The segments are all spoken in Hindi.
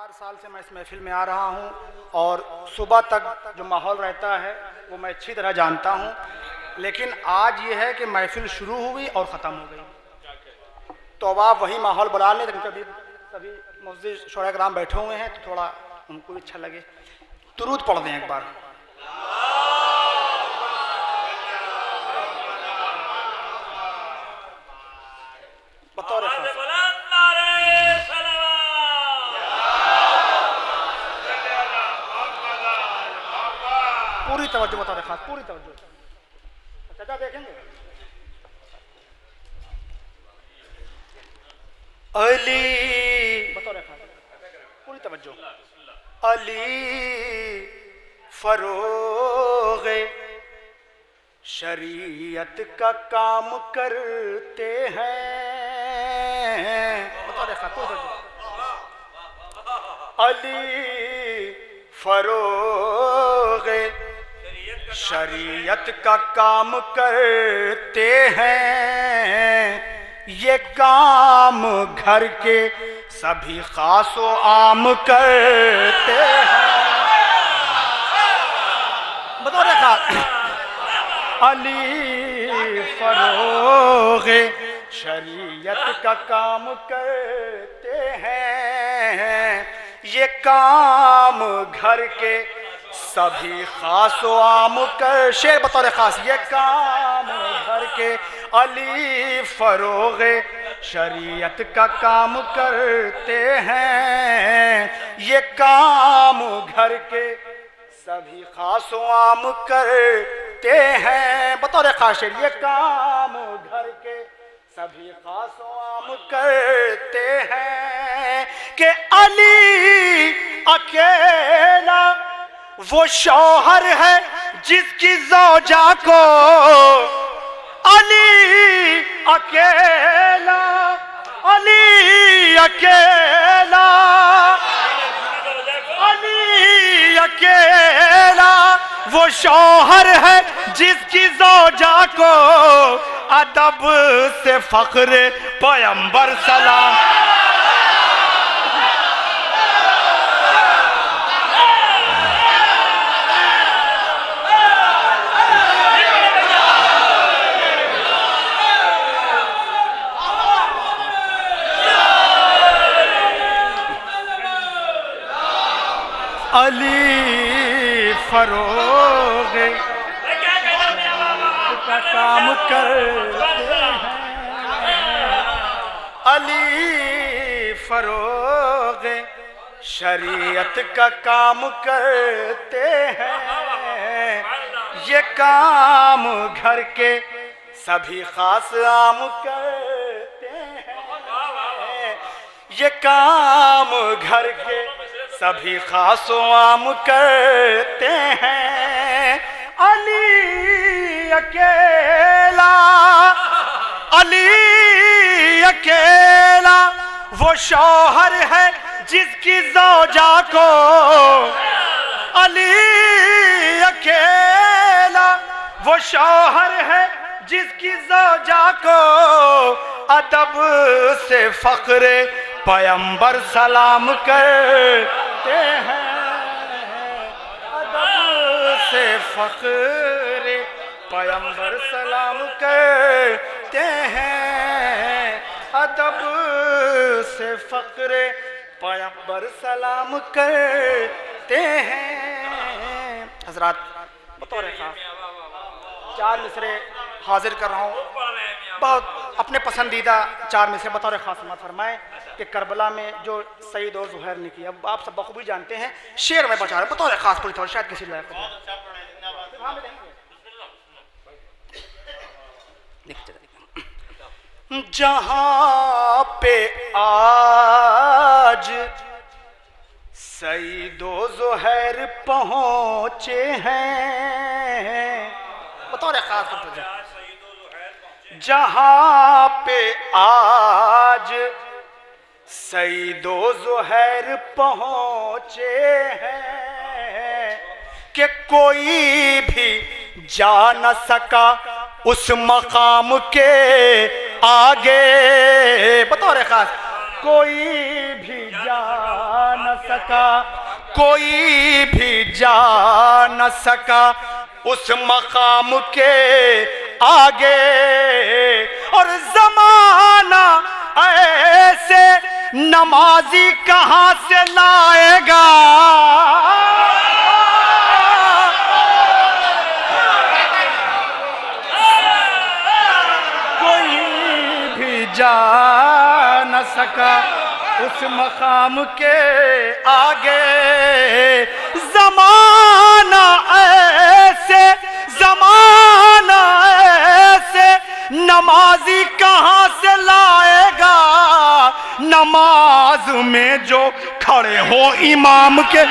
4 साल से मैं इस महफिल में आ रहा हूँ और सुबह तक जो माहौल रहता है वो मैं अच्छी तरह जानता हूँ, लेकिन आज ये है कि महफिल शुरू हुई और ख़त्म हो गई। तो अब आप वही माहौल बना लें, लेकिन कभी सभी मस्जिद शोरा कराम बैठे हुए हैं तो थोड़ा उनको भी अच्छा लगे। दुरूद पढ़ दें एक बार। बतौर पूरी तवज्जो, बतौर खास पूरी तवज्जो। चाचा देखेंगे अली, बतौर खास पूरी तवज्जो। अली फरोगे शरीयत का काम करते हैं, बतौर खास पूरी तवज्जो। अली फरोगे शरीयत का काम करते हैं, ये काम घर के सभी खासो आम करते हैं। बतौर खास अली फरोगे शरीयत का काम करते हैं, ये काम घर के सभी खासो आम कर। शेर बतौर खास, ये काम घर के अली फरोगे शरीयत का काम करते हैं, ये काम घर के सभी खासो आम करते हैं। बतौर खास शेर, ये काम घर के सभी खासो आम करते हैं कि अली अकेला वो शौहर है जिसकी ज़ौजा को, अली अकेला, अली अकेला, अली अकेला वो शौहर है जिसकी ज़ौजा को अदब से फख्र पैगंबर सलाम। अली फरोगे का काम करते हैं, अली फरोगे शरीयत का काम करते हैं, ये काम घर के सभी खास आम करते हैं, ये काम घर के सभी खासो आम करते हैं। अली अकेला, अली अकेला वो शौहर है जिसकी ज़ौजा को, अली अकेला वो शौहर है जिसकी ज़ौजा को अदब से फख्र पैगंबर सलाम करते हैं, अदब से फख्र पैगंबर सलाम करते हैं, अदब से फख्र पैगंबर सलाम करते हैं। हजरात बतौर खास 4 मिसरे हाजिर कर रहा हूँ, बहुत अपने पसंदीदा 4 मिसरे बतौर खास समाअत फरमाएं कि करबला में जो सईद और ज़ुहैर ने किया। अब आप सब बखूबी जानते हैं, शेर में बचा रहे बतौर खास पूरी तरह, शायद किसी लायक जहाँ पे आज सईद और ज़ुहैर पहुँचे हैं, बतौर खास जहाँ पे आज सईद और ज़ुहैर पहुँचे हैं कि कोई भी जा न सका उस मकाम के आगे। बतौर खास कोई भी जा न सका, कोई भी जा न सका उस मकाम के आगे। और ज़माना ऐसे नमाजी कहाँ से लाएगा, कोई भी जा न सका उस मकाम के आगे। ज़माना ऐसे, ज़माना ऐसे नमाजी कहाँ से लाएगा, नमाज में जो खड़े हो इमाम के।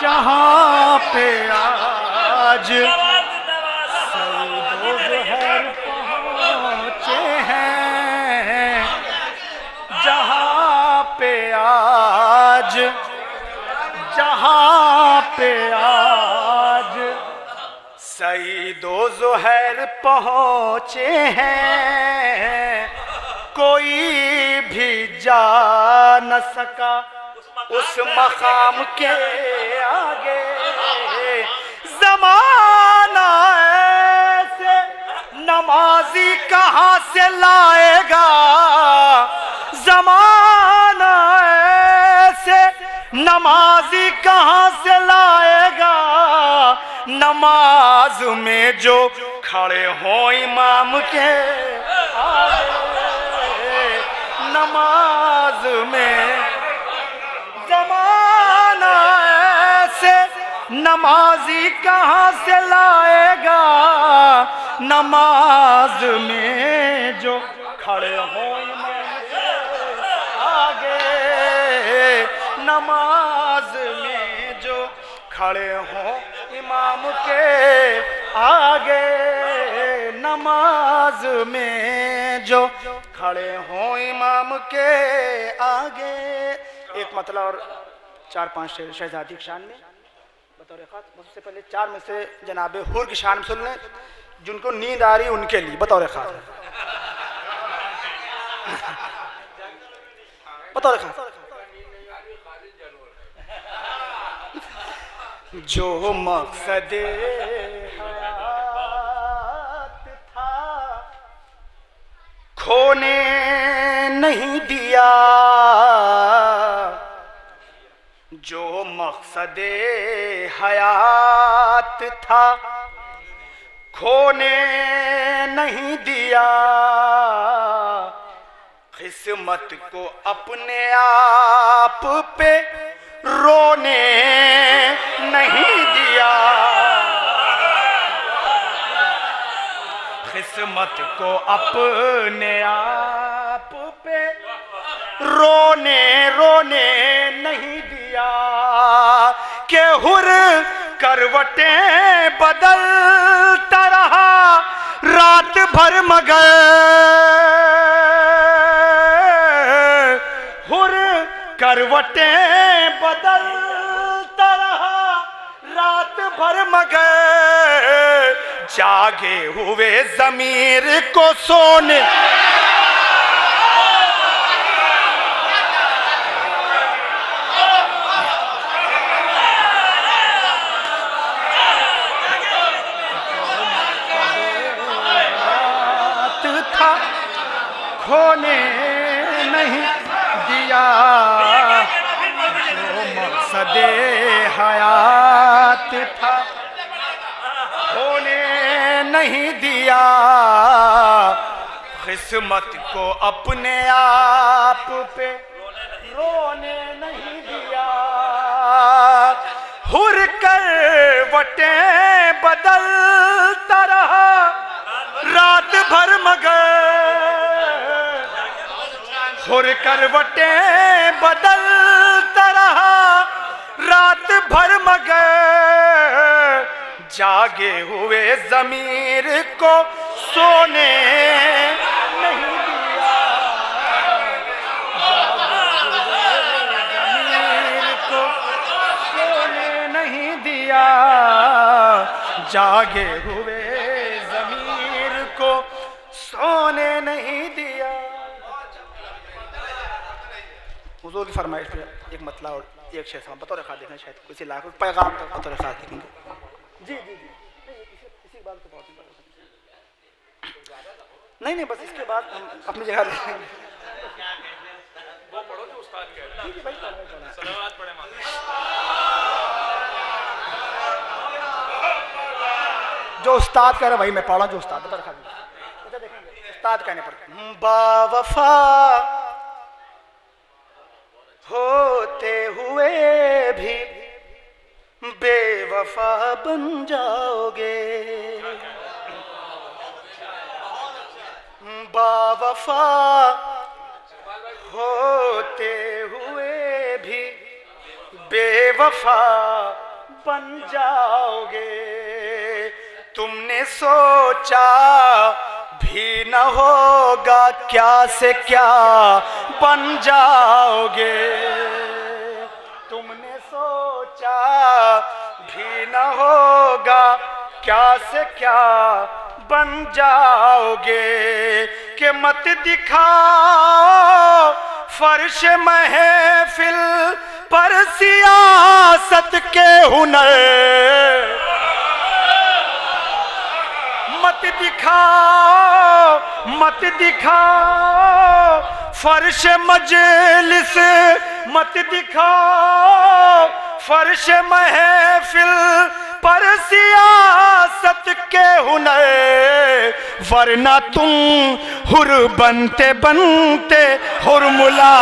जहाँ पे आज सईदो ज़ोहर पहुँचे हैं, जहाँ पे आज, जहाँ पे आज सईदो ज़ोहर पहुँचे हैं, कोई भी जा न सका उस मकाम के आगे। ज़माना ऐसे नमाजी कहाँ से लाएगा, ज़माना ऐसे नमाजी कहाँ से लाएगा, नमाज में जो खड़े हो इमाम के आगे। नमाज में ज़माना ऐसे नमाजी कहाँ से लाएगा, नमाज में जो खड़े हो इमाम के आगे। नमाज में जो खड़े हो इमाम के आगे, नमाज में जो खड़े हो इमाम के आगे। एक मतलब और 4-5 शेर शहजादी की शान में बतौर खास। सबसे पहले 4 में से जनाबे हुर की शान में सुन लें, जिनको नींद आ रही उनके लिए बतौर खास, बतौर खास। जो मकसदे हयात था खोने नहीं दिया, जो मकसदे हयात था खोने नहीं दिया, किस्मत को अपने आप पे रोने नहीं दिया, किस्मत को अपने आप पे रोने रोने नहीं दिया, के हुर करवटें बदलता रहा रात भर मगर, हुर करवटें बदलता रहा रात भर मगर, जागे हुए ज़मीर को सोने था खोने नहीं दिया, जो मकसदे हयात था खोने नहीं दिया, किस्मत को अपने आप पे रोने नहीं दिया, हुर करवटें बदलता रहा रात भर मगर, हुर करवटें बदलता रहा रात भर मगर, जागे हुए ज़मीर को सोने नहीं दिया, जागे हुए ज़मीर को सोने नहीं दिया। हुजूर की फरमाइश पे एक मतला और एक शेर से बतौर खास देखें, शायद किसी लाख पैगाम का बतौर खास देखेंगे। जी जी जी, इसी बात को बहुत नहीं, बस इसके बाद हम अपनी जगह देखेंगे। वो पढ़ो जो उस्ताद कह रहे हैं। सलावत पढ़े मां। जो उस्ताद कह रहे वही मैं पढ़ा, जो उस्ताद बता रखा देखेंगे उस्ताद कहने पर। बावफा होते हुए भी बेवफा बन जाओगे, बावफा होते हुए भी बेवफा बन जाओगे। तुमने सोचा भी न होगा क्या से क्या बन जाओगे, तुमने सोचा भी न होगा क्या से क्या बन जाओगे। कि मत दिखाओ फर्श महफिल पर सियासत के हुनर, मत दिखाओ फर्श मजलिस, मत दिखाओ फर्श महफिल पर सियासत के हुनर, वरना तुम हुर बनते बनते हुरमुला।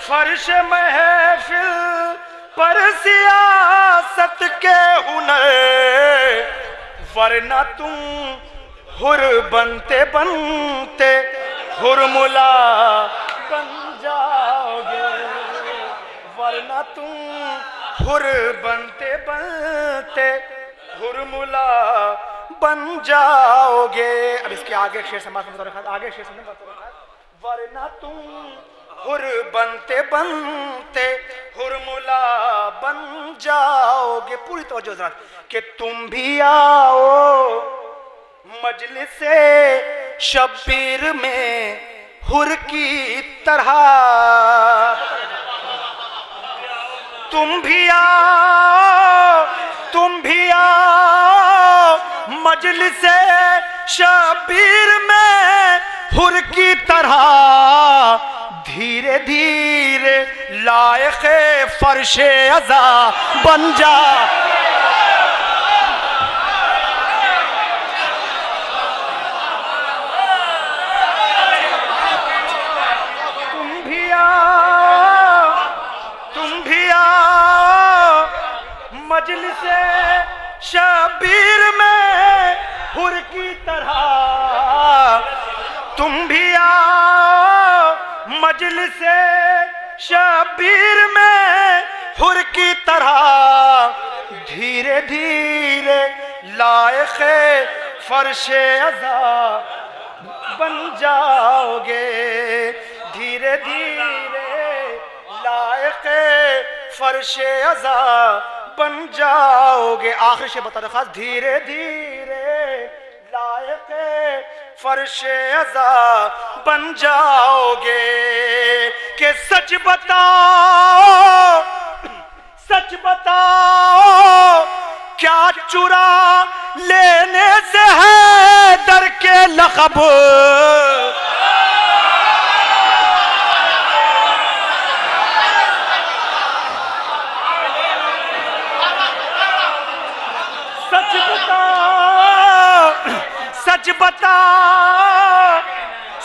फर्श महफिल पर सियासत के हुनर, वरना तुम हुर बनते बनते हुरमुला बन जाओगे, वरना तुम हुर बनते बनते हुरमुला बन जाओगे। अब इसके आगे शेर समाज में रखा, आगे शेर से वरना तुम हुर बनते बनते हुरमुला बन जाओगे। पूरी तवज्जो जरा कि तुम भी आओ मजलिसे शब्बीर में हुर की तरह, तुम भी आओ मजलिसे शब्बीर में हुर की तरह, धीरे धीरे लायक़े फर्शे अज़ा बन जा। तुम भी आओ मजलिसे शबीर में हुर की तरह, तुम भी आओ मजलिसे शबीर में हुर की तरह, धीरे धीरे लायक़े फर्शे अज़ा बन जाओगे, धीरे धीरे लायक़े फर्शे अज़ा बन जाओगे। आखिर से बता रखा, धीरे धीरे लायक़े फर्शे अज़ा बन जाओगे। कि सच बताओ क्या चुरा लेने से है दर के लक़ब,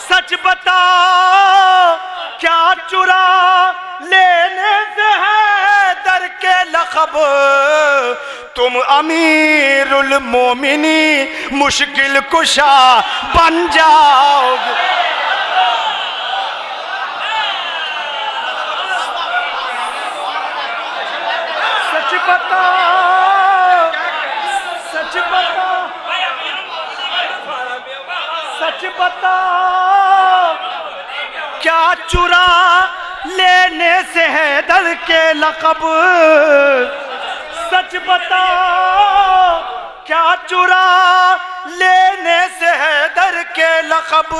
सच बताओ क्या चुरा लेने से है दर के लक़ब, तुम अमीरुल मोमिनी मुश्किल कुशा बन जाओगे। बता, सच बता, सच बता, क्या चुरा लेने से है दर के लक़ब? सच बता, क्या चुरा लेने से है दर के लक़ब?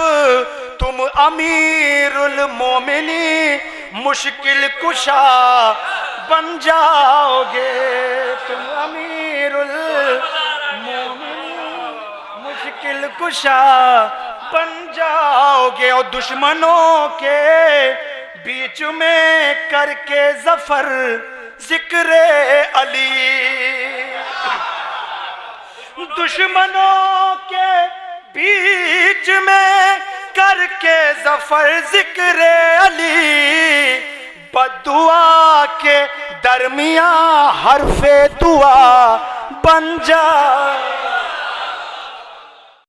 तुम अमीरुल मोमिनी मुश्किल कुशा बन जाओगे। तुम अमीरुल मोमिनी मुश्किल कुशा बन जाओगे। और दुश्मनों के बीच में करके जफर जिक्रे अली, दुश्मनों के बीच में करके जफर जिक्रे अली, बद्दुआ के दरमियां हरफे दुआ बन जा